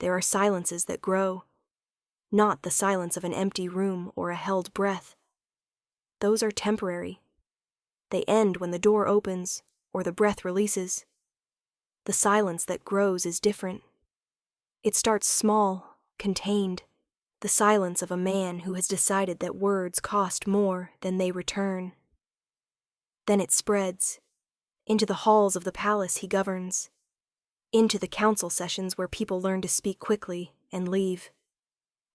There are silences that grow, not the silence of an empty room or a held breath. Those are temporary. They end when the door opens or the breath releases. The silence that grows is different. It starts small, contained, the silence of a man who has decided that words cost more than they return. Then it spreads, into the halls of the palace he governs, into the council sessions where people learn to speak quickly and leave,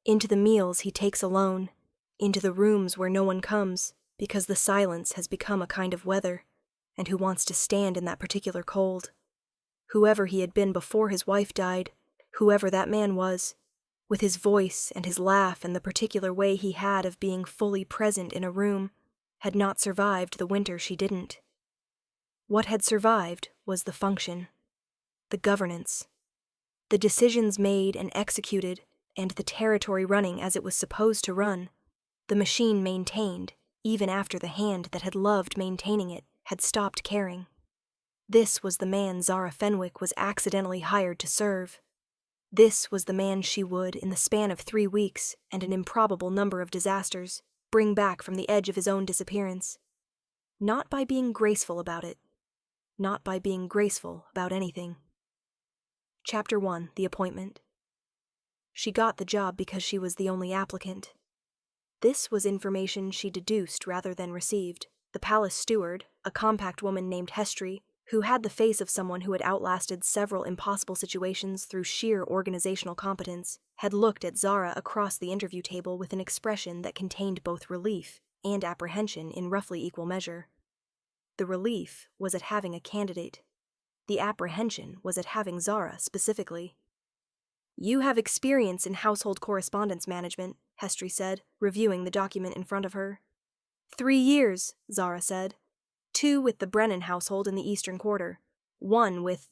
into the meals he takes alone, into the rooms where no one comes because the silence has become a kind of weather, and who wants to stand in that particular cold. Whoever he had been before his wife died, whoever that man was, with his voice and his laugh and the particular way he had of being fully present in a room, had not survived the winter she didn't. What had survived was the function, the governance, the decisions made and executed, and the territory running as it was supposed to run, the machine maintained, even after the hand that had loved maintaining it had stopped caring. This was the man Zara Fenwick was accidentally hired to serve. This was the man she would, in the span of 3 weeks and an improbable number of disasters, bring back from the edge of his own disappearance. Not by being graceful about it. Not by being graceful about anything. Chapter 1, The Appointment. She got the job because she was the only applicant. This was information she deduced rather than received. The palace steward, a compact woman named Hestry, who had the face of someone who had outlasted several impossible situations through sheer organizational competence, had looked at Zara across the interview table with an expression that contained both relief and apprehension in roughly equal measure. The relief was at having a candidate. The apprehension was at having Zara specifically. "You have experience in household correspondence management," Hestry said, reviewing the document in front of her. 3 years, Zara said. 2 with the Brennan household in the Eastern Quarter. 1 with...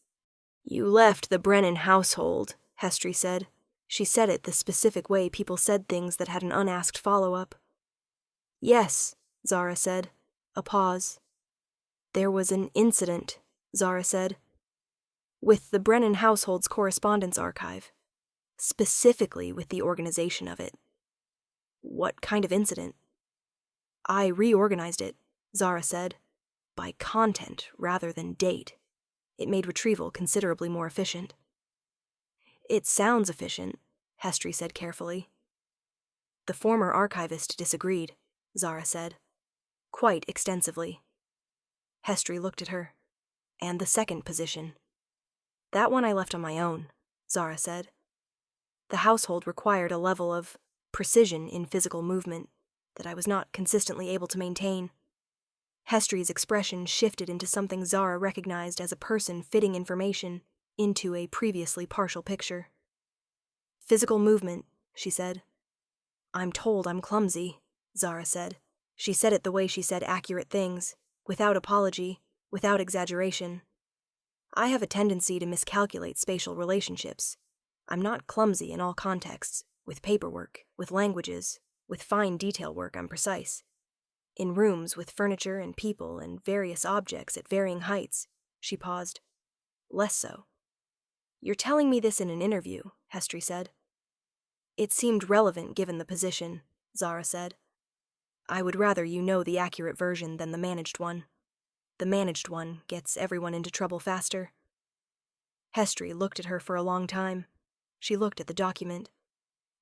"You left the Brennan household," Hestry said. She said it the specific way people said things that had an unasked follow-up. "Yes," Zara said. A pause. "There was an incident," Zara said. "With the Brennan household's correspondence archive. Specifically with the organization of it." "What kind of incident?" "I reorganized it," Zara said. "By content rather than date. It made retrieval considerably more efficient." "It sounds efficient," Hestry said carefully. "The former archivist disagreed," Zara said. "Quite extensively." Hestry looked at her. "And the second position?" "That one I left on my own," Zara said. "The household required a level of precision in physical movement that I was not consistently able to maintain." Hestry's expression shifted into something Zara recognized as a person fitting information into a previously partial picture. "Physical movement," she said. "I'm told I'm clumsy," Zara said. She said it the way she said accurate things, without apology, without exaggeration. "I have a tendency to miscalculate spatial relationships. I'm not clumsy in all contexts. With paperwork, with languages, with fine detail work, I'm precise. In rooms with furniture and people and various objects at varying heights," she paused. "Less so." "You're telling me this in an interview," Hestry said. "It seemed relevant given the position," Zara said. "I would rather you know the accurate version than the managed one. The managed one gets everyone into trouble faster." Hestry looked at her for a long time. She looked at the document.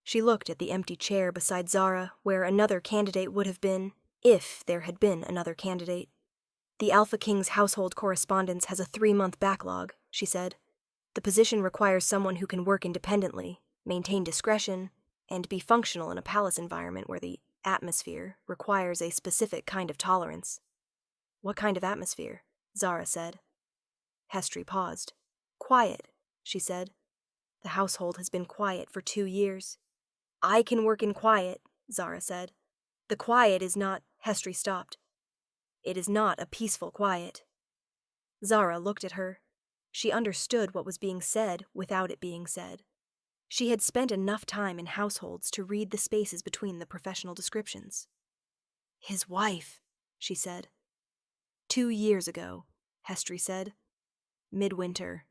She looked at the empty chair beside Zara, where another candidate would have been, if there had been another candidate. "The Alpha King's household correspondence has a 3-month backlog," she said. "The position requires someone who can work independently, maintain discretion, and be functional in a palace environment where the atmosphere requires a specific kind of tolerance." "What kind of atmosphere?" Zara said. Hestry paused. "Quiet," she said. "The household has been quiet for 2 years." "I can work in quiet," Zara said. "The quiet is not..." Hestry stopped. "It is not a peaceful quiet." Zara looked at her. She understood what was being said without it being said. She had spent enough time in households to read the spaces between the professional descriptions. "His wife," she said. 2 years ago," Hestry said. "Midwinter."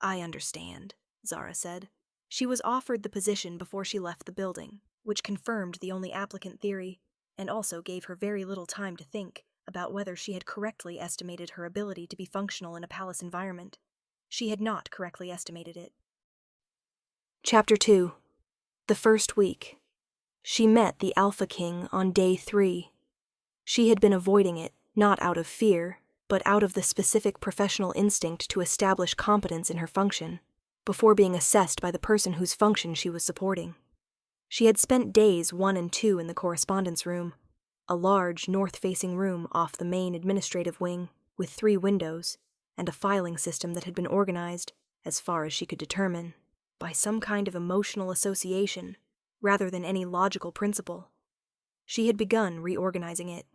"I understand," Zara said. She was offered the position before she left the building, which confirmed the only applicant theory, and also gave her very little time to think about whether she had correctly estimated her ability to be functional in a palace environment. She had not correctly estimated it. Chapter 2. The first week. She met the Alpha King on day 3. She had been avoiding it, not out of fear, but out of the specific professional instinct to establish competence in her function, before being assessed by the person whose function she was supporting. She had spent days 1 and 2 in the correspondence room, a large north-facing room off the main administrative wing, with 3 windows, and a filing system that had been organized, as far as she could determine, by some kind of emotional association, rather than any logical principle. She had begun reorganizing it.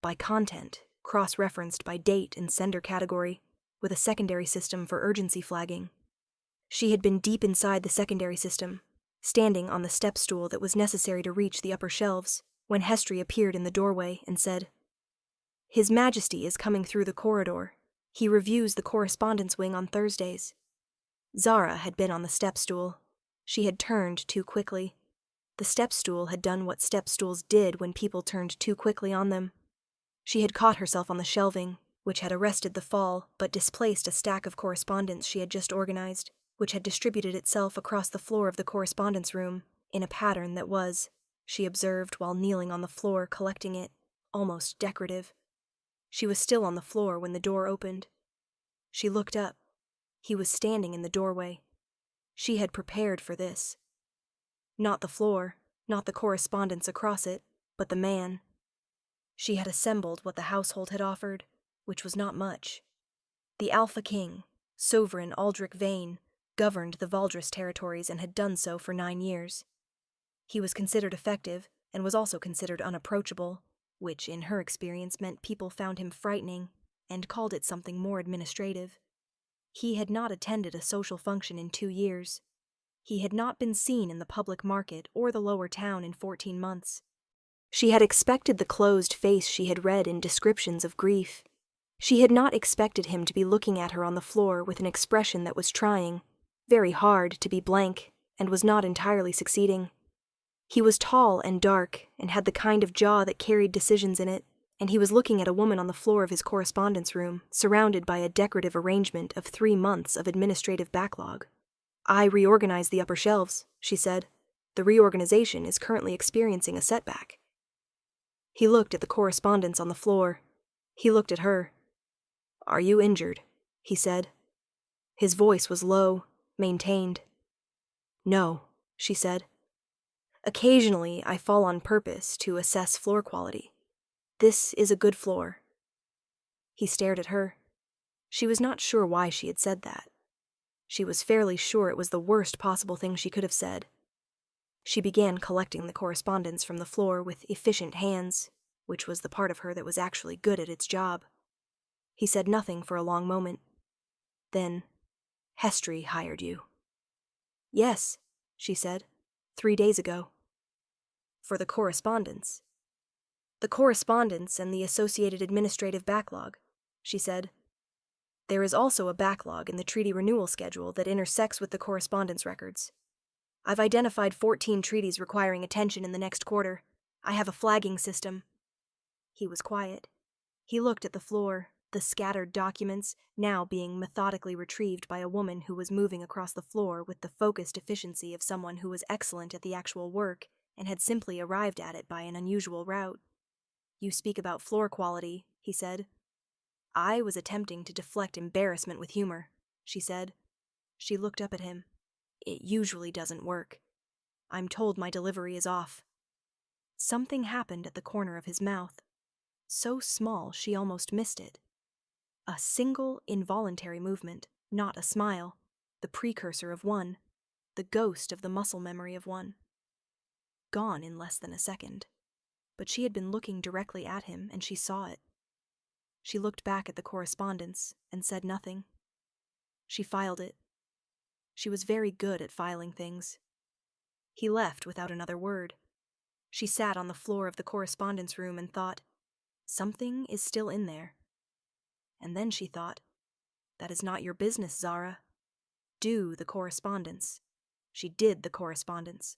By content, cross-referenced by date and sender category, with a secondary system for urgency flagging. She had been deep inside the secondary system, standing on the step stool that was necessary to reach the upper shelves, when Hestry appeared in the doorway and said, "His Majesty is coming through the corridor. He reviews the correspondence wing on Thursdays." Zara had been on the step stool. She had turned too quickly. The step stool had done what step stools did when people turned too quickly on them. She had caught herself on the shelving, which had arrested the fall but displaced a stack of correspondence she had just organized, which had distributed itself across the floor of the correspondence room in a pattern that was, she observed while kneeling on the floor collecting it, almost decorative. She was still on the floor when the door opened. She looked up. He was standing in the doorway. She had prepared for this. Not the floor, not the correspondence across it, but the man. She had assembled what the household had offered, which was not much. The Alpha King, Sovereign Aldrich Vane, governed the Valdris territories and had done so for 9 years. He was considered effective and was also considered unapproachable, which in her experience meant people found him frightening and called it something more administrative. He had not attended a social function in 2 years. He had not been seen in the public market or the lower town in 14 months. She had expected the closed face she had read in descriptions of grief. She had not expected him to be looking at her on the floor with an expression that was trying, very hard, to be blank, and was not entirely succeeding. He was tall and dark, and had the kind of jaw that carried decisions in it, and he was looking at a woman on the floor of his correspondence room, surrounded by a decorative arrangement of 3 months of administrative backlog. "I reorganized the upper shelves," she said. "The reorganization is currently experiencing a setback." He looked at the correspondence on the floor. He looked at her. "Are you injured?" he said. His voice was low, maintained. "No," she said. "Occasionally I fall on purpose to assess floor quality. This is a good floor." He stared at her. She was not sure why she had said that. She was fairly sure it was the worst possible thing she could have said. She began collecting the correspondence from the floor with efficient hands, which was the part of her that was actually good at its job. He said nothing for a long moment. Then, "Hestry hired you." "Yes," she said, 3 days ago." "For the correspondence." "The correspondence and the associated administrative backlog," she said. "There is also a backlog in the treaty renewal schedule that intersects with the correspondence records. I've identified 14 treaties requiring attention in the next quarter. I have a flagging system." He was quiet. He looked at the floor, the scattered documents now being methodically retrieved by a woman who was moving across the floor with the focused efficiency of someone who was excellent at the actual work and had simply arrived at it by an unusual route. "You speak about floor quality," he said. "I was attempting to deflect embarrassment with humor," she said. She looked up at him. "It usually doesn't work. I'm told my delivery is off." Something happened at the corner of his mouth, so small she almost missed it. A single involuntary movement, not a smile, the precursor of one, the ghost of the muscle memory of one. Gone in less than a second. But she had been looking directly at him, and she saw it. She looked back at the correspondence and said nothing. She filed it. She was very good at filing things. He left without another word. She sat on the floor of the correspondence room and thought, something is still in there. And then she thought, that is not your business, Zara. Do the correspondence. She did the correspondence.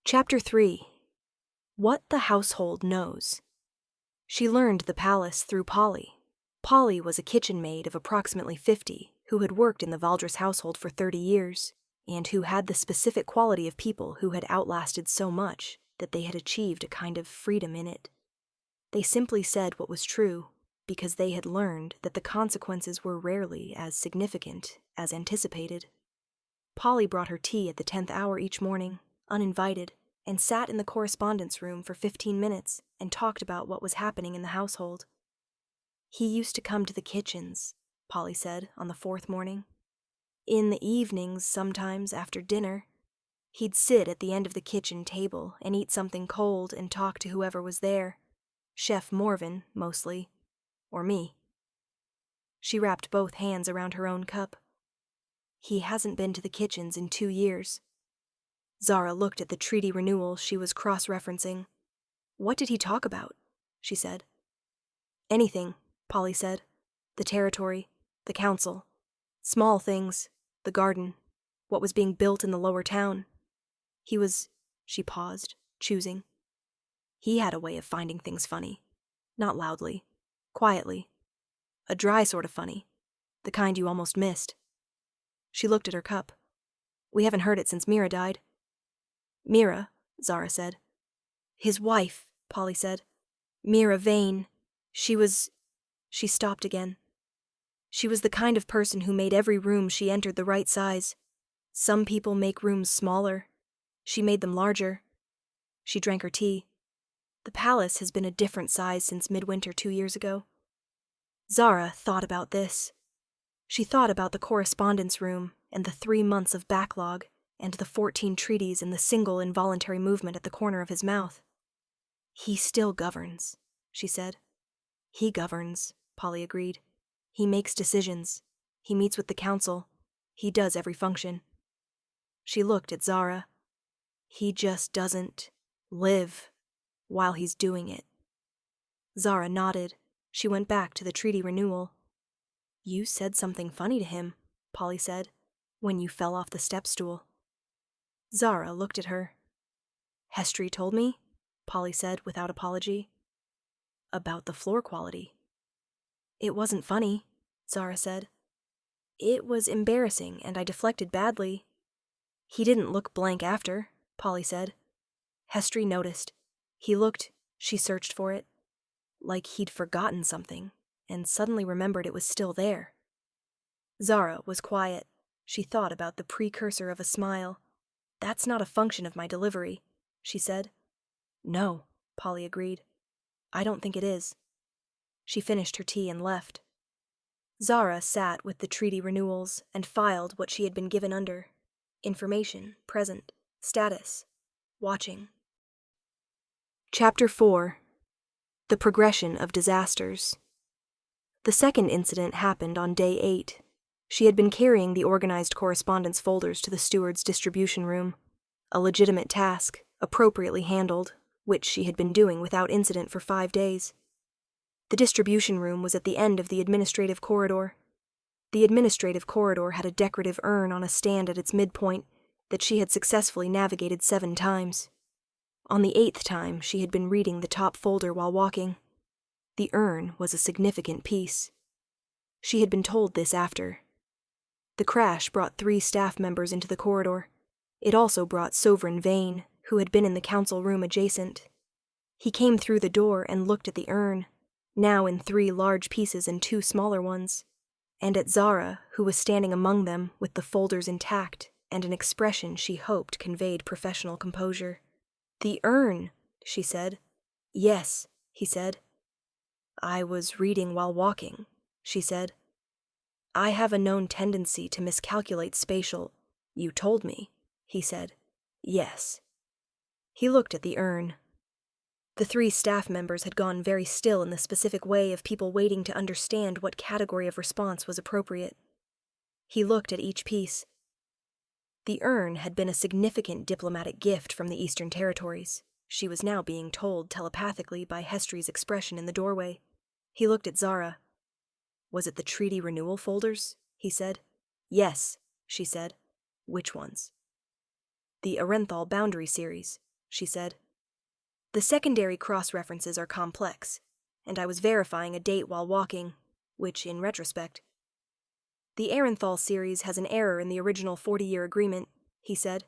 Chapter 3. What the Household Knows. She learned the palace through Polly. Polly was a kitchen maid of approximately 50 who had worked in the Valdres household for 30 years, and who had the specific quality of people who had outlasted so much that they had achieved a kind of freedom in it. They simply said what was true, because they had learned that the consequences were rarely as significant as anticipated. Polly brought her tea at the 10th hour each morning, uninvited, and sat in the correspondence room for 15 minutes and talked about what was happening in the household. He used to come to the kitchens, Polly said on the 4th morning. In the evenings, sometimes after dinner, he'd sit at the end of the kitchen table and eat something cold and talk to whoever was there. Chef Morvan, mostly, or me. She wrapped both hands around her own cup. He hasn't been to the kitchens in 2 years. Zara looked at the treaty renewal she was cross-referencing. What did he talk about? She said. Anything, Polly said. The territory, the council, small things, the garden, what was being built in the lower town. She paused, choosing. He had a way of finding things funny. Not loudly, quietly. A dry sort of funny, the kind you almost missed. She looked at her cup. We haven't heard it since Mira died. Mira, Zara said. His wife, Polly said. Mira Vane. She stopped again. She was the kind of person who made every room she entered the right size. Some people make rooms smaller. She made them larger. She drank her tea. The palace has been a different size since midwinter 2 years ago. Zara thought about this. She thought about the correspondence room and the 3 months of backlog and the 14 treaties and the single involuntary movement at the corner of his mouth. He still governs, she said. He governs, Polly agreed. He makes decisions. He meets with the council. He does every function. She looked at Zara. He just doesn't live while he's doing it. Zara nodded. She went back to the treaty renewal. You said something funny to him, Polly said, when you fell off the step stool. Zara looked at her. Hestry told me, Polly said without apology. About the floor quality. It wasn't funny, Zara said. It was embarrassing, and I deflected badly. He didn't look blank after, Polly said. Hestry noticed. He looked, she searched for it, like he'd forgotten something, and suddenly remembered it was still there. Zara was quiet. She thought about the precursor of a smile. That's not a function of my delivery, she said. No, Polly agreed. I don't think it is. She finished her tea and left. Zara sat with the treaty renewals and filed what she had been given under. Information, present, status, watching. Chapter 4. The Progression of Disasters. The second incident happened on day 8. She had been carrying the organized correspondence folders to the steward's distribution room, a legitimate task, appropriately handled, which she had been doing without incident for 5 days. The distribution room was at the end of the administrative corridor. The administrative corridor had a decorative urn on a stand at its midpoint that she had successfully navigated 7 times. On the 8th time, she had been reading the top folder while walking. The urn was a significant piece. She had been told this after. The crash brought 3 staff members into the corridor. It also brought Sovereign Vane, who had been in the council room adjacent. He came through the door and looked at the urn, now in 3 large pieces and 2 smaller ones, and at Zara, who was standing among them with the folders intact and an expression she hoped conveyed professional composure. The urn, she said. Yes, he said. I was reading while walking, she said. I have a known tendency to miscalculate spatial. You told me, he said. Yes. He looked at the urn. The 3 staff members had gone very still in the specific way of people waiting to understand what category of response was appropriate. He looked at each piece. The urn had been a significant diplomatic gift from the Eastern Territories. She was now being told telepathically by Hestry's expression in the doorway. He looked at Zara. Was it the treaty renewal folders? He said. Yes, she said. Which ones? The Arenthal boundary series, she said. The secondary cross-references are complex, and I was verifying a date while walking, which, in retrospect. The Arenthal series has an error in the original 40-year agreement, he said.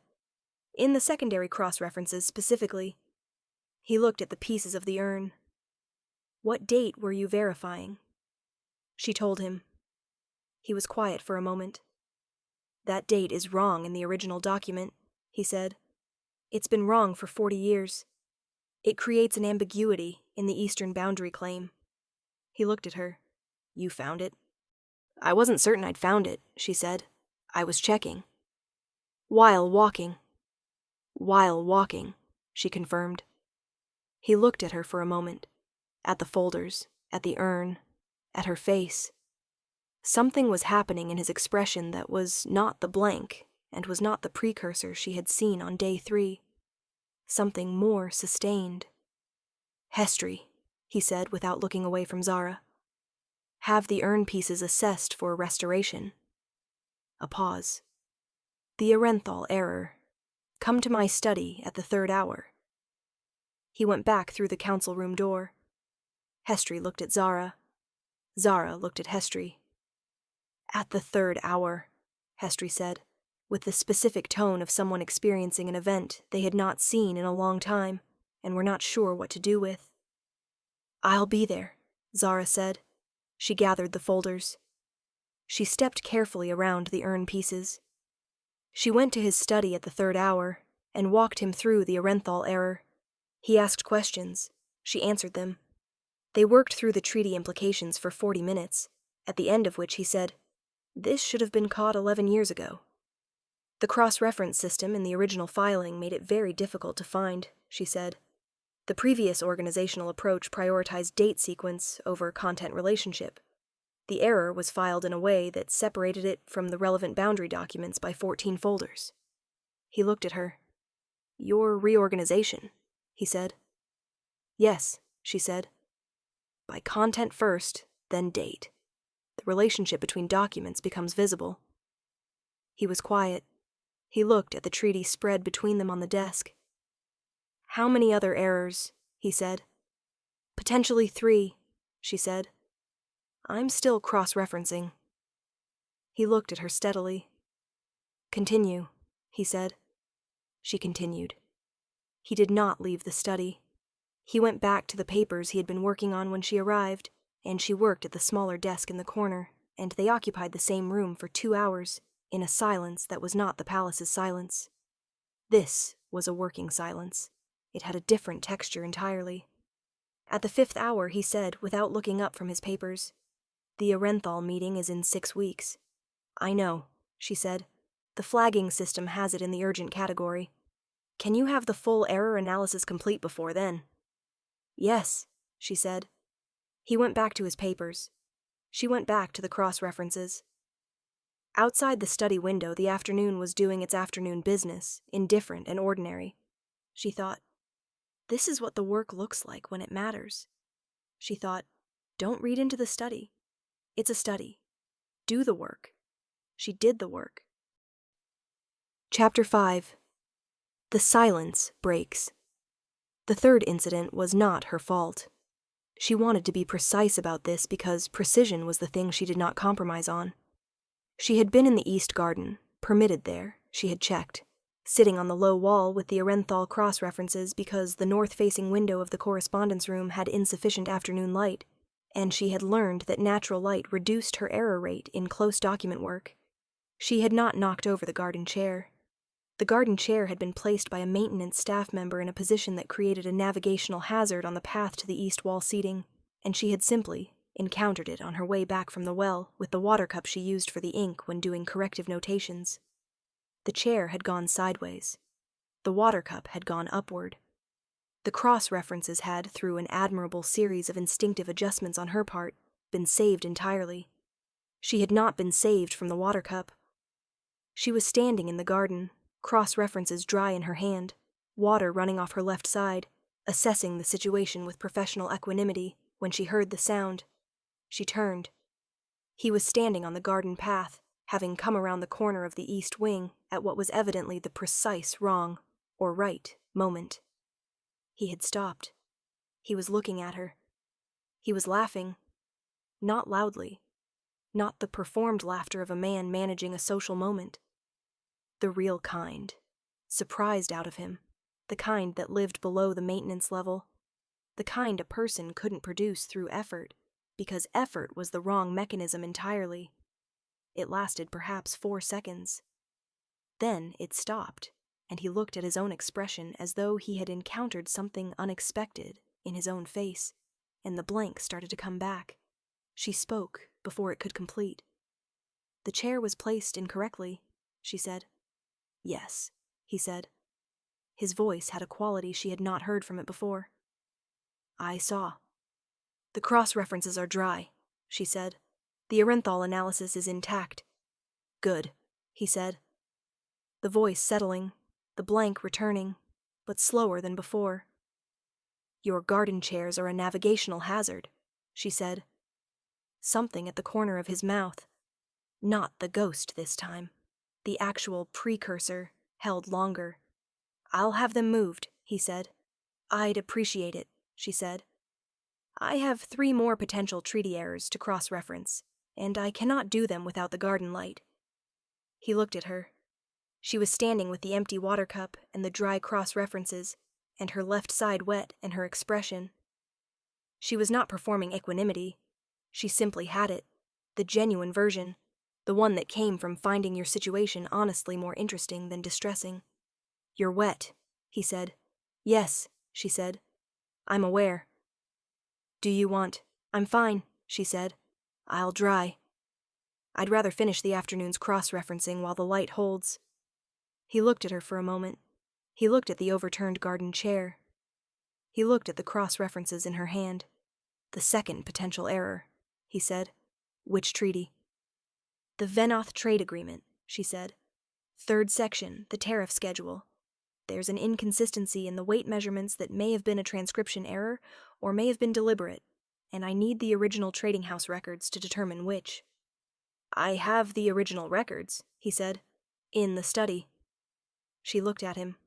In the secondary cross-references specifically. He looked at the pieces of the urn. What date were you verifying? She told him. He was quiet for a moment. That date is wrong in the original document, he said. It's been wrong for 40 years. It creates an ambiguity in the eastern boundary claim. He looked at her. You found it? I wasn't certain I'd found it, she said. I was checking. While walking, she confirmed. He looked at her for a moment, at the folders, at the urn, at her face. Something was happening in his expression that was not the blank and was not the precursor she had seen on day 3. Something more sustained. Hestry, he said without looking away from Zara. Have the urn pieces assessed for restoration. A pause. The Arenthal error. Come to my study at the 3rd hour. He went back through the council room door. Hestry looked at Zara. Zara looked at Hestry. At the 3rd hour, Hestry said, with the specific tone of someone experiencing an event they had not seen in a long time and were not sure what to do with. I'll be there, Zara said. She gathered the folders. She stepped carefully around the urn pieces. She went to his study at the 3rd hour and walked him through the Arenthal error. He asked questions. She answered them. They worked through the treaty implications for 40 minutes, at the end of which he said, This should have been caught 11 years ago. The cross-reference system in the original filing made it very difficult to find, she said. The previous organizational approach prioritized date sequence over content relationship. The error was filed in a way that separated it from the relevant boundary documents by 14 folders. He looked at her. Your reorganization, he said. Yes, she said. By content first, then date. The relationship between documents becomes visible. He was quiet. He looked at the treaty spread between them on the desk. How many other errors? He said. Potentially 3, she said. I'm still cross-referencing. He looked at her steadily. Continue, he said. She continued. He did not leave the study. He went back to the papers he had been working on when she arrived, and she worked at the smaller desk in the corner, and they occupied the same room for 2 hours, in a silence that was not the palace's silence. This was a working silence. It had a different texture entirely. At the 5th hour, he said, without looking up from his papers, The Arenthal meeting is in 6 weeks. I know, she said. The flagging system has it in the urgent category. Can you have the full error analysis complete before then? Yes, she said. He went back to his papers. She went back to the cross-references. Outside the study window, the afternoon was doing its afternoon business, indifferent and ordinary. She thought, this is what the work looks like when it matters. She thought, don't read into the study. It's a study. Do the work. She did the work. Chapter 5. The silence breaks. The 3rd incident was not her fault. She wanted to be precise about this because precision was the thing she did not compromise on. She had been in the East Garden, permitted there, she had checked, sitting on the low wall with the Arenthal cross-references because the north-facing window of the correspondence room had insufficient afternoon light, and she had learned that natural light reduced her error rate in close document work. She had not knocked over the garden chair. The garden chair had been placed by a maintenance staff member in a position that created a navigational hazard on the path to the east wall seating, and she had simply encountered it on her way back from the well with the water cup she used for the ink when doing corrective notations. The chair had gone sideways. The water cup had gone upward. The cross-references had, through an admirable series of instinctive adjustments on her part, been saved entirely. She had not been saved from the water cup. She was standing in the garden, cross-references dry in her hand, water running off her left side, assessing the situation with professional equanimity, when she heard the sound. She turned. He was standing on the garden path, having come around the corner of the east wing, at what was evidently the precise wrong, or right, moment. He had stopped. He was looking at her. He was laughing. Not loudly. Not the performed laughter of a man managing a social moment. The real kind. Surprised out of him. The kind that lived below the maintenance level. The kind a person couldn't produce through effort, because effort was the wrong mechanism entirely. It lasted perhaps 4 seconds. Then it stopped, and he looked at his own expression as though he had encountered something unexpected in his own face, and the blank started to come back. She spoke before it could complete. "The chair was placed incorrectly," she said. "Yes," he said. His voice had a quality she had not heard from it before. "I saw." "The cross-references are dry," she said. "The Arenthal analysis is intact." "Good," he said. The voice settling, the blank returning, but slower than before. "Your garden chairs are a navigational hazard," she said. Something at the corner of his mouth. Not the ghost this time. The actual precursor, held longer. "I'll have them moved," he said. "I'd appreciate it," she said. "I have 3 more potential treaty errors to cross-reference, and I cannot do them without the garden light." He looked at her. She was standing with the empty water cup and the dry cross-references, and her left side wet and her expression. She was not performing equanimity. She simply had it, the genuine version, the one that came from finding your situation honestly more interesting than distressing. "You're wet," he said. "Yes," she said. "I'm aware." "Do you want—" "I'm fine," she said. "I'll dry. I'd rather finish the afternoon's cross-referencing while the light holds." He looked at her for a moment. He looked at the overturned garden chair. He looked at the cross-references in her hand. "The second potential error," he said. "Which treaty?" "The Venoth Trade Agreement," she said. "Third section, the tariff schedule. There's an inconsistency in the weight measurements that may have been a transcription error or may have been deliberate, and I need the original trading house records to determine which." "I have the original records," he said. "In the study." She looked at him.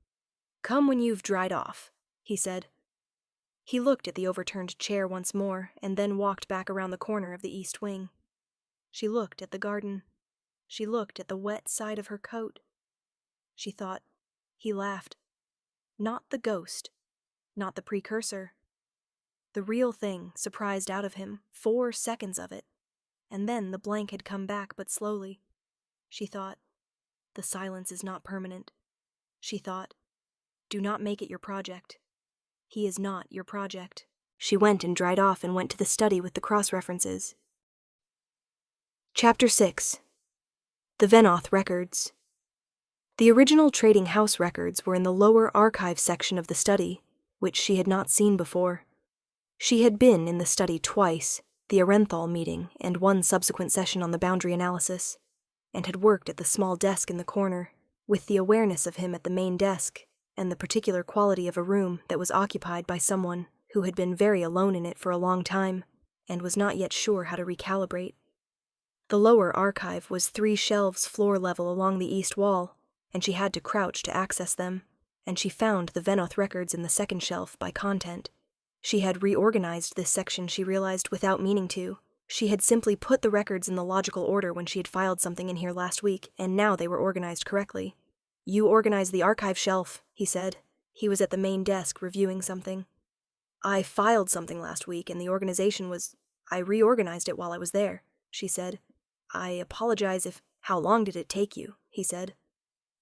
"Come when you've dried off," he said. He looked at the overturned chair once more and then walked back around the corner of the east wing. She looked at the garden. She looked at the wet side of her coat. She thought, he laughed. Not the ghost. Not the precursor. The real thing surprised out of him, 4 seconds of it. And then the blank had come back, but slowly. She thought, the silence is not permanent. She thought, do not make it your project. He is not your project. She went and dried off and went to the study with the cross-references. Chapter 6. The Venoth Records. The original trading house records were in the lower archive section of the study, which she had not seen before. She had been in the study twice, the Arenthal meeting and one subsequent session on the boundary analysis, and had worked at the small desk in the corner, with the awareness of him at the main desk and the particular quality of a room that was occupied by someone who had been very alone in it for a long time and was not yet sure how to recalibrate. The lower archive was 3 shelves floor level along the east wall, and she had to crouch to access them, and she found the Venoth records in the second shelf by content. She had reorganized this section, she realized, without meaning to. She had simply put the records in the logical order when she had filed something in here last week, and now they were organized correctly. "You organized the archive shelf," he said. He was at the main desk reviewing something. "I filed something last week, and the organization was... I reorganized it while I was there," she said. "I apologize if..." "How long did it take you?" he said.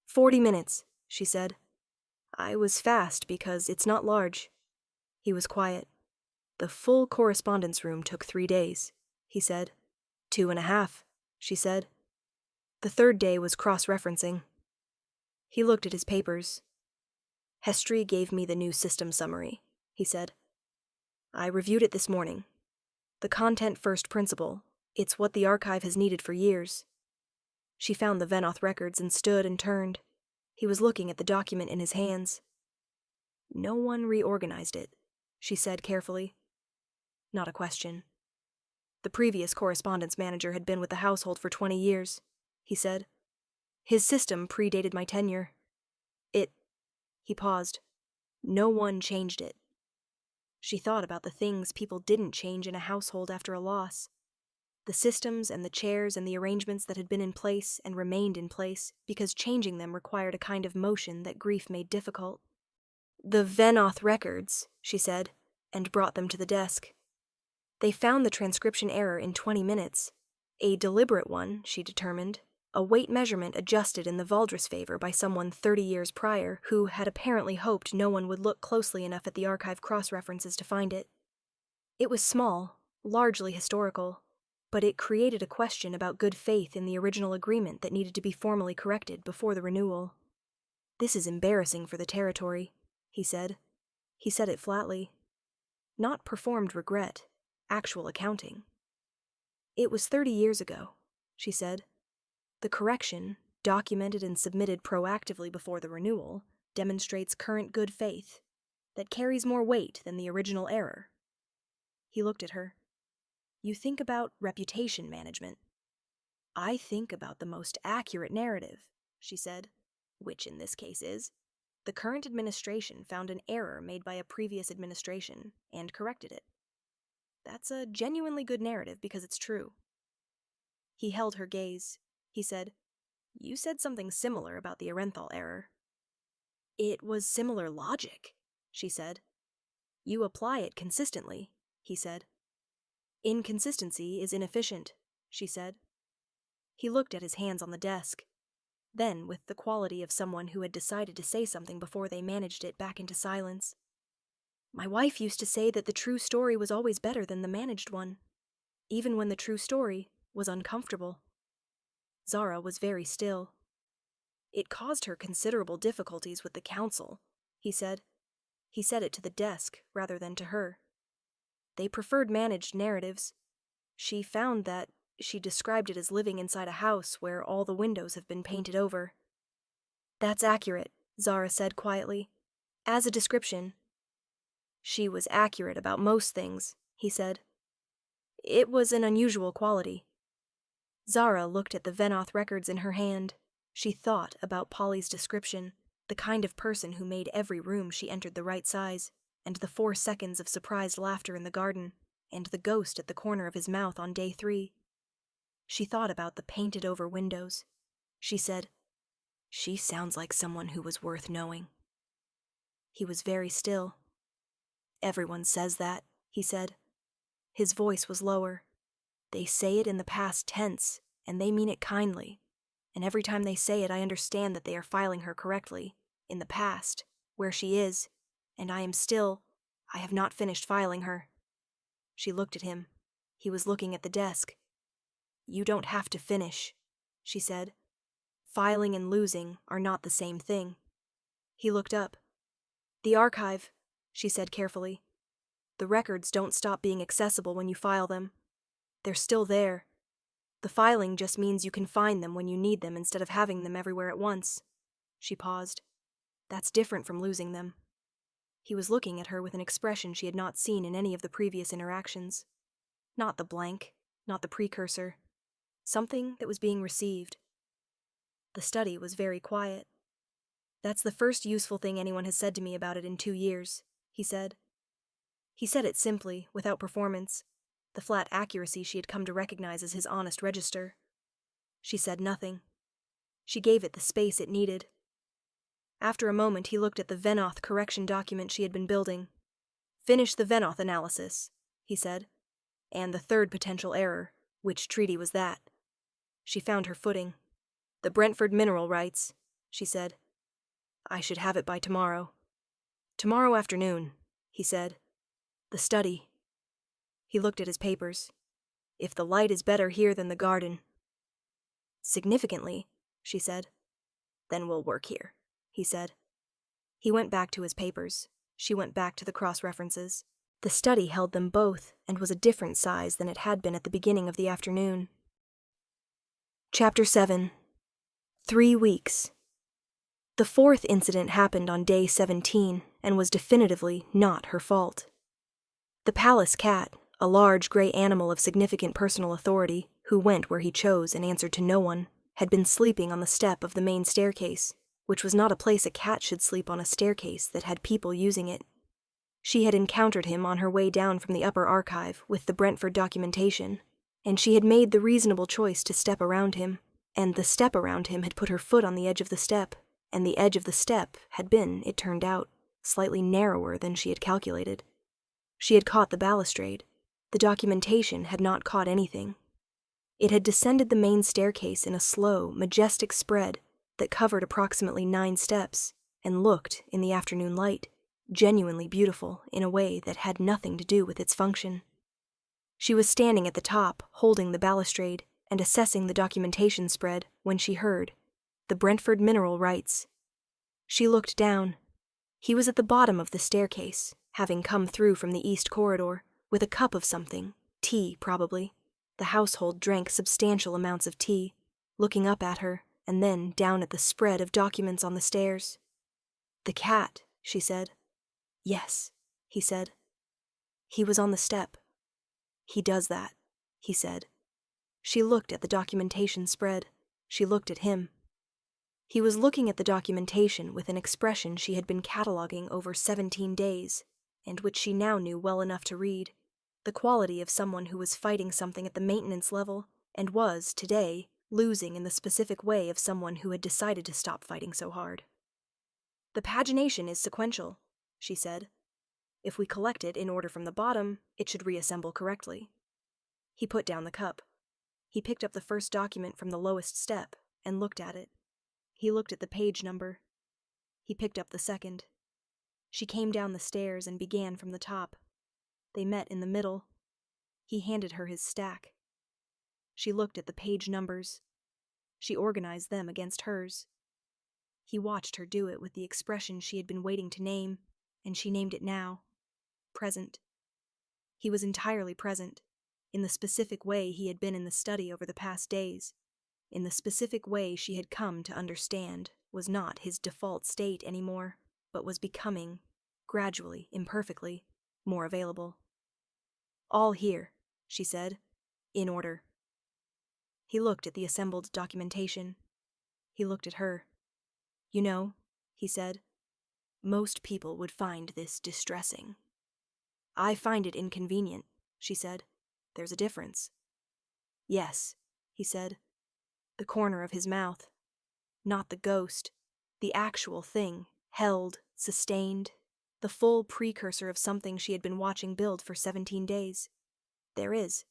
40 minutes, she said. "I was fast because it's not large." He was quiet. "The full correspondence room took 3 days," he said. 2.5, she said. The 3rd day was cross-referencing. He looked at his papers. "Hestry gave me the new system summary," he said. "I reviewed it this morning. The content first principle. It's what the archive has needed for years." She found the Venoth records and stood and turned. He was looking at the document in his hands. "No one reorganized it," she said carefully. Not a question. "The previous correspondence manager had been with the household for 20 years, he said. His system predated my tenure. He paused. No one changed it. She thought about the things people didn't change in a household after a loss. The systems and the chairs and the arrangements that had been in place and remained in place because changing them required a kind of motion that grief made difficult. The Venoth records, she said, and brought them to the desk. They found the transcription error in 20 minutes. A deliberate one, she determined. A weight measurement adjusted in the Valdris favor by someone 30 years prior who had apparently hoped no one would look closely enough at the archive cross-references to find it. It was small, largely historical, but it created a question about good faith in the original agreement that needed to be formally corrected before the renewal. This is embarrassing for the territory, he said. He said it flatly. Not performed regret, actual accounting. It was 30 years ago, she said. The correction, documented and submitted proactively before the renewal, demonstrates current good faith that carries more weight than the original error. He looked at her. You think about reputation management. I think about the most accurate narrative, she said, which in this case is, the current administration found an error made by a previous administration and corrected it. That's a genuinely good narrative because it's true. He held her gaze. He said, You said something similar about the Arenthal error. It was similar logic, she said. You apply it consistently, he said. Inconsistency is inefficient, she said. He looked at his hands on the desk. Then, with the quality of someone who had decided to say something before they managed it back into silence. My wife used to say that the true story was always better than the managed one, even when the true story was uncomfortable. Zara was very still. It caused her considerable difficulties with the council, he said. He said it to the desk rather than to her. They preferred managed narratives. She found that she described it as living inside a house where all the windows have been painted over. That's accurate, Zara said quietly. As a description. She was accurate about most things, he said. It was an unusual quality. Zara looked at the Venoth records in her hand. She thought about Polly's description, the kind of person who made every room she entered the right size, and the 4 seconds of surprised laughter in the garden, and the ghost at the corner of his mouth on day 3. She thought about the painted-over windows. She said, She sounds like someone who was worth knowing. He was very still. Everyone says that, he said. His voice was lower. They say it in the past tense, and they mean it kindly. And every time they say it, I understand that they are filing her correctly, in the past, where she is, and I have not finished filing her. She looked at him. He was looking at the desk. You don't have to finish, she said. Filing and losing are not the same thing. He looked up. The archive, she said carefully. The records don't stop being accessible when you file them. They're still there. The filing just means you can find them when you need them instead of having them everywhere at once. She paused. That's different from losing them. He was looking at her with an expression she had not seen in any of the previous interactions. Not the blank, not the precursor. Something that was being received. The study was very quiet. That's the first useful thing anyone has said to me about it in 2 years, he said. He said it simply, without performance, the flat accuracy she had come to recognize as his honest register. She said nothing. She gave it the space it needed. After a moment, he looked at the Venoth correction document she had been building. Finish the Venoth analysis, he said. And the third potential error. Which treaty was that? She found her footing. The Brentford mineral rights, she said. I should have it by tomorrow. Tomorrow afternoon, he said. The study. He looked at his papers. If the light is better here than the garden. Significantly, she said. Then we'll work here, he said. He went back to his papers. She went back to the cross-references. The study held them both and was a different size than it had been at the beginning of the afternoon. Chapter 7. 3 weeks. The 4th incident happened on day 17 and was definitively not her fault. The palace cat, a large gray animal of significant personal authority, who went where he chose and answered to no one, had been sleeping on the step of the main staircase, which was not a place a cat should sleep on a staircase that had people using it. She had encountered him on her way down from the upper archive with the Brentford documentation, and she had made the reasonable choice to step around him, and the step around him had put her foot on the edge of the step, and the edge of the step had been, it turned out, slightly narrower than she had calculated. She had caught the balustrade. The documentation had not caught anything. It had descended the main staircase in a slow, majestic spread that covered approximately 9 steps, and looked, in the afternoon light, genuinely beautiful in a way that had nothing to do with its function. She was standing at the top, holding the balustrade, and assessing the documentation spread when she heard, "The Brentford Mineral Rights." She looked down. He was at the bottom of the staircase, having come through from the east corridor, with a cup of something, tea probably. The household drank substantial amounts of tea, looking up at her, and then down at the spread of documents on the stairs. "The cat," she said. "Yes," he said. He was on the step. "He does that," he said. She looked at the documentation spread. She looked at him. He was looking at the documentation with an expression she had been cataloging over 17 days, and which she now knew well enough to read, the quality of someone who was fighting something at the maintenance level, and was, today, losing in the specific way of someone who had decided to stop fighting so hard. "The pagination is sequential," she said. "If we collect it in order from the bottom, it should reassemble correctly." He put down the cup. He picked up the first document from the lowest step and looked at it. He looked at the page number. He picked up the second. She came down the stairs and began from the top. They met in the middle. He handed her his stack. She looked at the page numbers. She organized them against hers. He watched her do it with the expression she had been waiting to name, and she named it now. Present. He was entirely present, in the specific way he had been in the study over the past days, in the specific way she had come to understand was not his default state anymore, but was becoming, gradually, imperfectly, more available. "All here," she said, "in order." He looked at the assembled documentation. He looked at her. "You know," he said, "most people would find this distressing." "I find it inconvenient," she said. "There's a difference." "Yes," he said. The corner of his mouth. Not the ghost. The actual thing, held, sustained. The full precursor of something she had been watching build for 17 days. There is.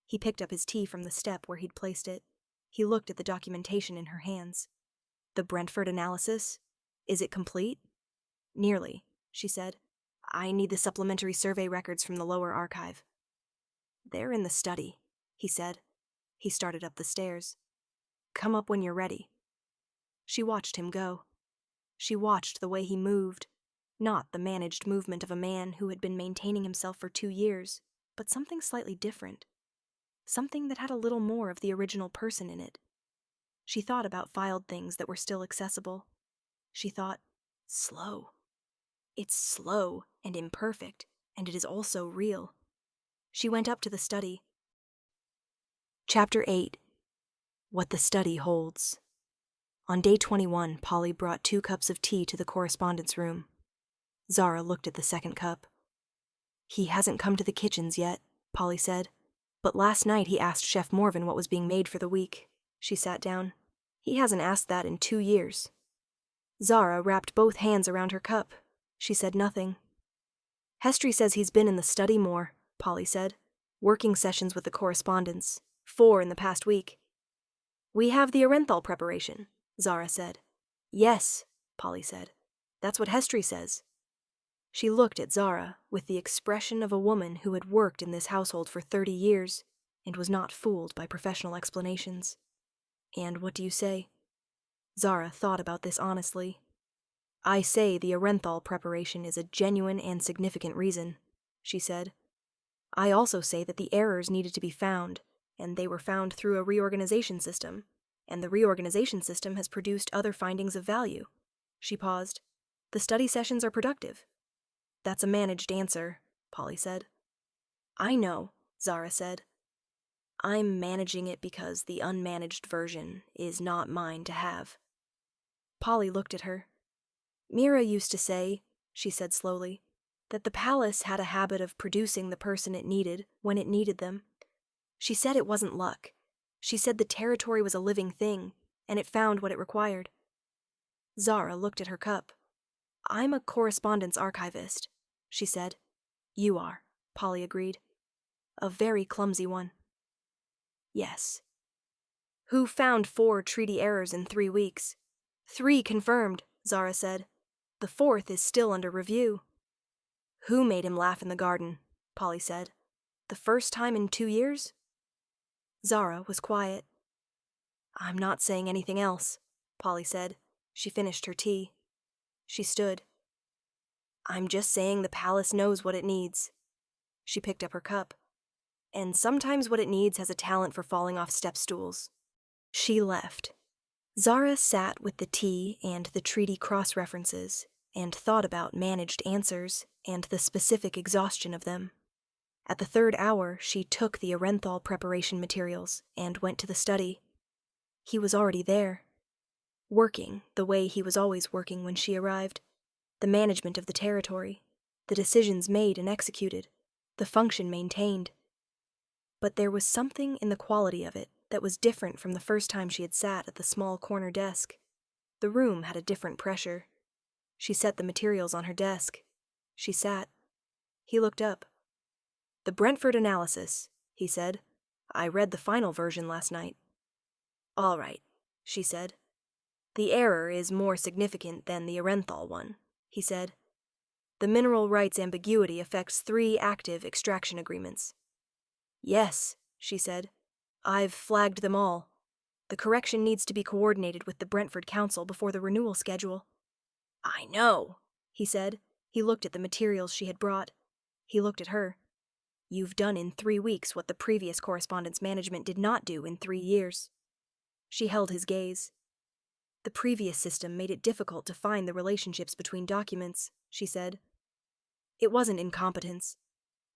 He picked up his tea from the step where he'd placed it. He looked at the documentation in her hands. "The Brentford analysis? Is it complete?" "Nearly," she said. "I need the supplementary survey records from the lower archive." "They're in the study," he said. He started up the stairs. "Come up when you're ready." She watched him go. She watched the way he moved, not the managed movement of a man who had been maintaining himself for 2 years, but something slightly different. Something that had a little more of the original person in it. She thought about filed things that were still accessible. She thought, slow. It's slow and imperfect, and it is also real. She went up to the study. Chapter 8. What the Study Holds. On day 21, Polly brought 2 cups of tea to the correspondence room. Zara looked at the second cup. "He hasn't come to the kitchens yet," Polly said. "But last night he asked Chef Morvan what was being made for the week." She sat down. "He hasn't asked that in 2 years." Zara wrapped both hands around her cup. She said nothing. "Hestry says he's been in the study more," Polly said. "Working sessions with the correspondence. 4 in the past week." "We have the Arenthal preparation," Zara said. "Yes," Polly said. "That's what Hestry says." She looked at Zara with the expression of a woman who had worked in this household for 30 years and was not fooled by professional explanations. "And what do you say?" Zara thought about this honestly. "I say the Arenthal preparation is a genuine and significant reason," she said. "I also say that the errors needed to be found, and they were found through a reorganization system, and the reorganization system has produced other findings of value." She paused. "The study sessions are productive." "That's a managed answer," Polly said. "I know," Zara said. I'm managing it because the unmanaged version is not mine to have. Polly looked at her. Mira used to say, she said slowly, that the palace had a habit of producing the person it needed when it needed them. She said it wasn't luck. She said the territory was a living thing, and it found what it required. Zara looked at her cup. I'm a correspondence archivist, she said. You are, Polly agreed. A very clumsy one. Yes. Who found 4 treaty errors in 3 weeks? 3 confirmed, Zara said. The 4th is still under review. Who made him laugh in the garden? Polly said. The first time in 2 years? Zara was quiet. I'm not saying anything else, Polly said. She finished her tea. She stood. I'm just saying the palace knows what it needs. She picked up her cup. And sometimes what it needs has a talent for falling off step stools. She left. Zara sat with the tea and the treaty cross-references and thought about managed answers and the specific exhaustion of them. At the 3rd hour, she took the Arenthal preparation materials and went to the study. He was already there, working the way he was always working when she arrived. The management of the territory, the decisions made and executed, the function maintained. But there was something in the quality of it that was different from the first time she had sat at the small corner desk. The room had a different pressure. She set the materials on her desk. She sat. He looked up. The Brentford analysis, he said. I read the final version last night. All right, she said. The error is more significant than the Arenthal one, he said. The mineral rights ambiguity affects 3 active extraction agreements. Yes, she said. I've flagged them all. The correction needs to be coordinated with the Brentford Council before the renewal schedule. I know, he said. He looked at the materials she had brought. He looked at her. You've done in 3 weeks what the previous correspondence management did not do in 3 years. She held his gaze. The previous system made it difficult to find the relationships between documents, she said. It wasn't incompetence.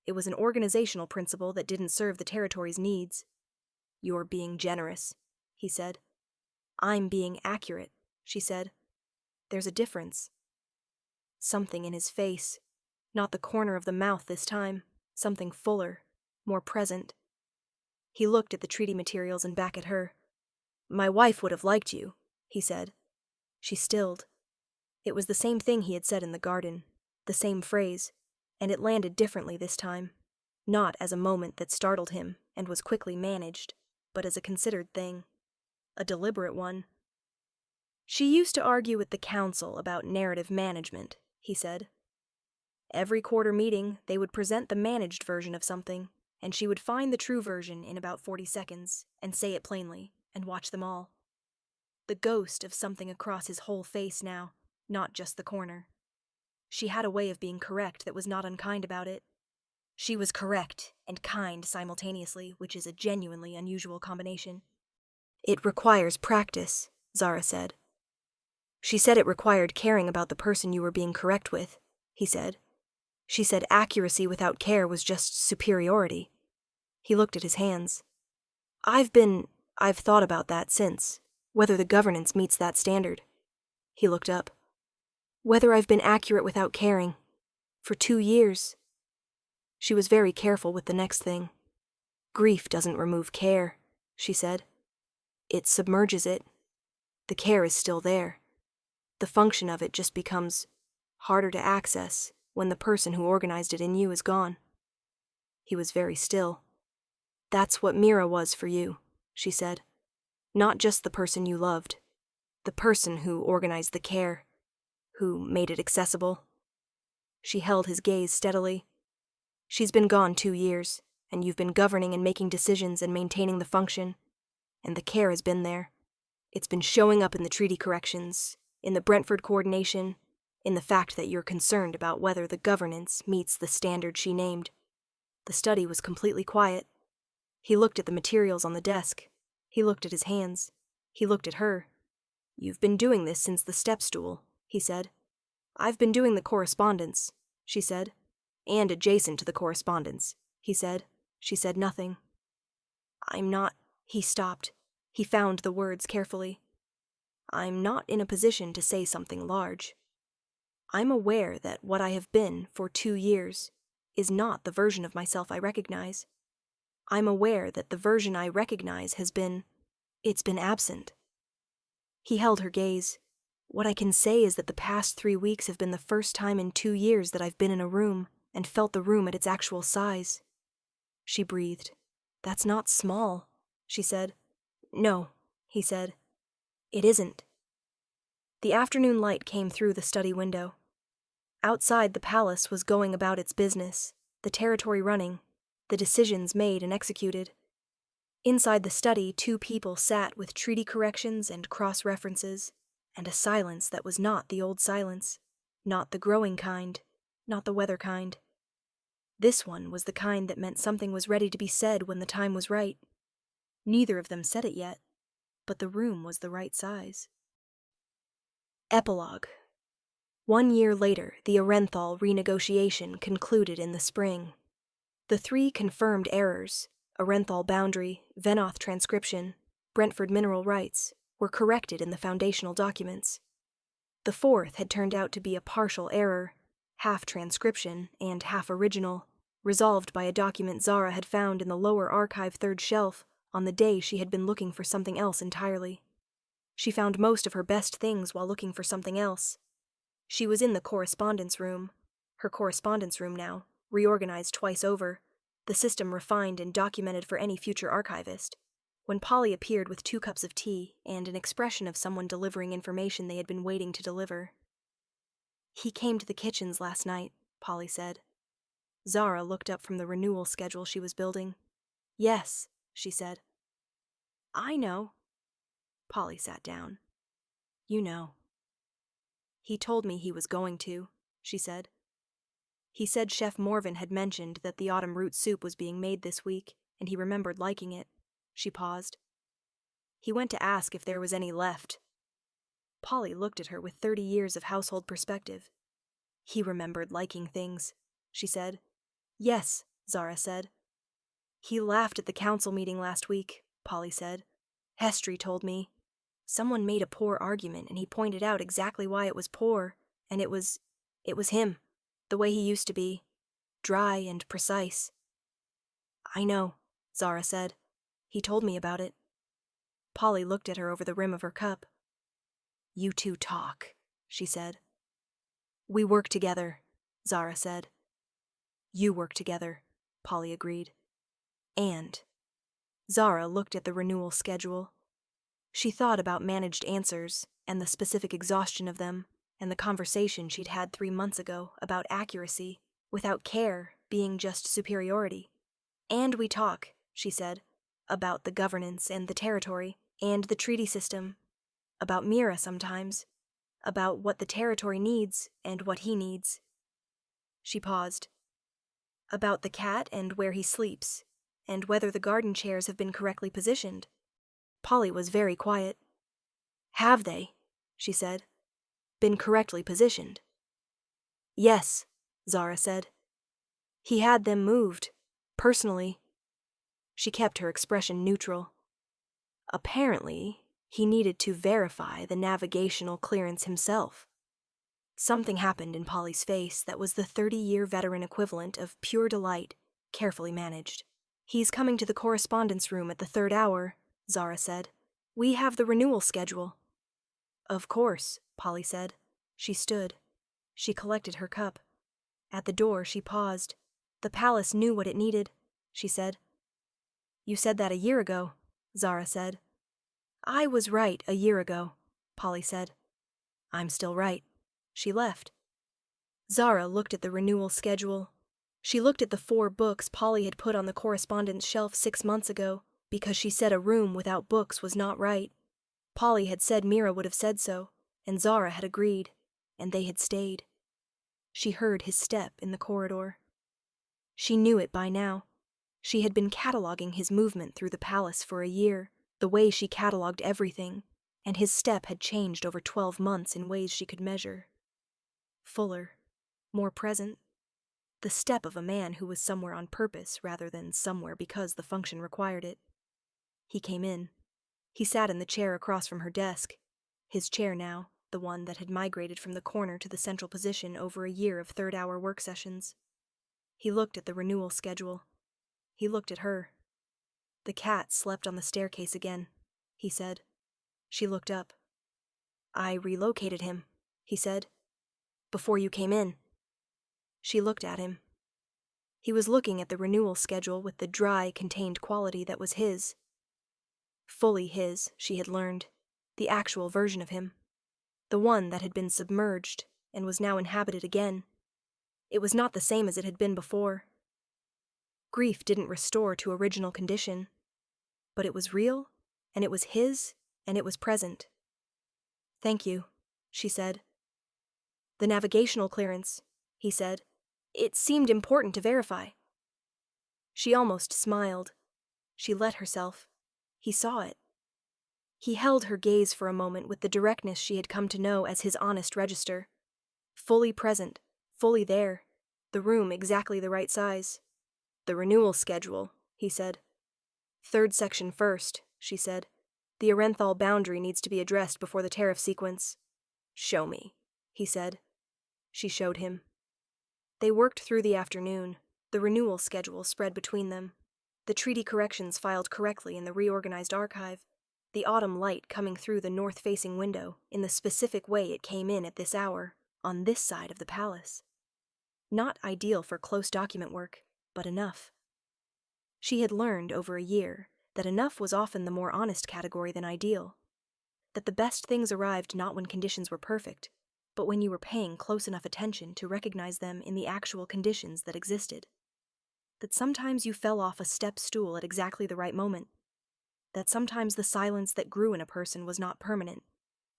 It was an organizational principle that didn't serve the territory's needs. You're being generous, he said. I'm being accurate, she said. There's a difference. Something in his face. Not the corner of the mouth this time. Something fuller, more present. He looked at the treaty materials and back at her. My wife would have liked you, he said. She stilled. It was the same thing he had said in the garden, the same phrase, and it landed differently this time, not as a moment that startled him and was quickly managed, but as a considered thing, a deliberate one. She used to argue with the council about narrative management, he said. Every quarter meeting, they would present the managed version of something, and she would find the true version in about 40 seconds and say it plainly, and watch them all. The ghost of something across his whole face now, not just the corner. She had a way of being correct that was not unkind about it. She was correct and kind simultaneously, which is a genuinely unusual combination. It requires practice, Zara said. She said it required caring about the person you were being correct with, he said. She said accuracy without care was just superiority. He looked at his hands. I've thought about that since, whether the governance meets that standard. He looked up. Whether I've been accurate without caring. For 2 years. She was very careful with the next thing. Grief doesn't remove care, she said. It submerges it. The care is still there. The function of it just becomes harder to access when the person who organized it in you is gone. He was very still. That's what Mira was for you, she said. Not just the person you loved. The person who organized the care, who made it accessible. She held his gaze steadily. She's been gone 2 years, and you've been governing and making decisions and maintaining the function. And the care has been there. It's been showing up in the treaty corrections, in the Brentford coordination, in the fact that you're concerned about whether the governance meets the standard she named. The study was completely quiet. He looked at the materials on the desk. He looked at his hands. He looked at her. You've been doing this since the step stool, he said. I've been doing the correspondence, she said. And adjacent to the correspondence, he said. She said nothing. I'm not. He stopped. He found the words carefully. I'm not in a position to say something large. I'm aware that what I have been for 2 years is not the version of myself I recognize. I'm aware that the version I recognize it's been absent. He held her gaze. What I can say is that the past 3 weeks have been the first time in 2 years that I've been in a room and felt the room at its actual size. She breathed. That's not small, she said. No, he said. It isn't. The afternoon light came through the study window. Outside, the palace was going about its business, the territory running, the decisions made and executed. Inside the study, 2 people sat with treaty corrections and cross-references, and a silence that was not the old silence, not the growing kind, not the weather kind. This one was the kind that meant something was ready to be said when the time was right. Neither of them said it yet, but the room was the right size. Epilogue. 1 year later, the Arenthal renegotiation concluded in the spring. The 3 confirmed errors, Arenthal boundary, Venoth transcription, Brentford mineral rights, were corrected in the foundational documents. The 4th had turned out to be a partial error, half transcription and half original, resolved by a document Zara had found in the lower archive 3rd shelf on the day she had been looking for something else entirely. She found most of her best things while looking for something else. She was in the correspondence room, her correspondence room now, reorganized twice over, the system refined and documented for any future archivist, when Polly appeared with 2 cups of tea and an expression of someone delivering information they had been waiting to deliver. He came to the kitchens last night, Polly said. Zara looked up from the renewal schedule she was building. Yes, she said. I know. Polly sat down. You know. He told me he was going to, she said. He said Chef Morvan had mentioned that the autumn root soup was being made this week, and he remembered liking it. She paused. He went to ask if there was any left. Polly looked at her with 30 years of household perspective. He remembered liking things, she said. Yes, Zara said. He laughed at the council meeting last week, Polly said. Hestry told me. Someone made a poor argument, and he pointed out exactly why it was poor, and it was him, the way he used to be, dry and precise. I know, Zara said. He told me about it. Polly looked at her over the rim of her cup. You 2 talk, she said. We work together, Zara said. You work together, Polly agreed. And Zara looked at the renewal schedule. She thought about managed answers and the specific exhaustion of them, and the conversation she'd had 3 months ago about accuracy, without care being just superiority. And we talk, she said, about the governance and the territory, and the treaty system, about Mira sometimes, about what the territory needs and what he needs. She paused. About the cat and where he sleeps, and whether the garden chairs have been correctly positioned. Polly was very quiet. Have they, she said, been correctly positioned? Yes, Zara said. He had them moved, personally. She kept her expression neutral. Apparently, he needed to verify the navigational clearance himself. Something happened in Polly's face that was the 30-year veteran equivalent of pure delight, carefully managed. He's coming to the correspondence room at the 3rd hour, Zara said. We have the renewal schedule. Of course, Polly said. She stood. She collected her cup. At the door, she paused. The palace knew what it needed, she said. You said that a year ago, Zara said. I was right a year ago, Polly said. I'm still right. She left. Zara looked at the renewal schedule. She looked at the 4 books Polly had put on the correspondence shelf 6 months ago, because she said a room without books was not right. Polly had said Mira would have said so, and Zara had agreed, and they had stayed. She heard his step in the corridor. She knew it by now. She had been cataloging his movement through the palace for a year, the way she cataloged everything, and his step had changed over 12 months in ways she could measure. Fuller, more present. The step of a man who was somewhere on purpose rather than somewhere because the function required it. He came in. He sat in the chair across from her desk. His chair now, the one that had migrated from the corner to the central position over a year of third-hour work sessions. He looked at the renewal schedule. He looked at her. The cat slept on the staircase again, he said. She looked up. I relocated him, he said, before you came in. She looked at him. He was looking at the renewal schedule with the dry, contained quality that was his. Fully his, she had learned, the actual version of him. The one that had been submerged and was now inhabited again. It was not the same as it had been before. Grief didn't restore to original condition, but it was real, and it was his, and it was present. Thank you, she said. The navigational clearance, he said. It seemed important to verify. She almost smiled. She let herself. He saw it. He held her gaze for a moment with the directness she had come to know as his honest register. Fully present, fully there, the room exactly the right size. The renewal schedule, he said. Third section first, she said. The Arenthal boundary needs to be addressed before the tariff sequence. Show me, he said. She showed him. They worked through the afternoon, the renewal schedule spread between them, the treaty corrections filed correctly in the reorganized archive, the autumn light coming through the north-facing window in the specific way it came in at this hour, on this side of the palace. Not ideal for close document work, but enough. She had learned over a year that enough was often the more honest category than ideal, that the best things arrived not when conditions were perfect, but when you were paying close enough attention to recognize them in the actual conditions that existed. That sometimes you fell off a step stool at exactly the right moment. That sometimes the silence that grew in a person was not permanent,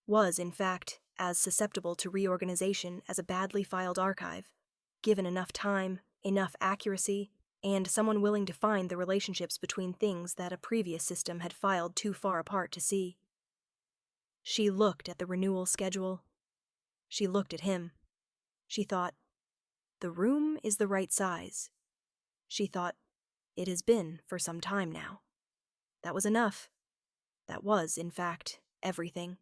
was, in fact, as susceptible to reorganization as a badly filed archive, given enough time, enough accuracy, and someone willing to find the relationships between things that a previous system had filed too far apart to see. She looked at the renewal schedule. She looked at him. She thought, the room is the right size. She thought, it has been for some time now. That was enough. That was, in fact, everything.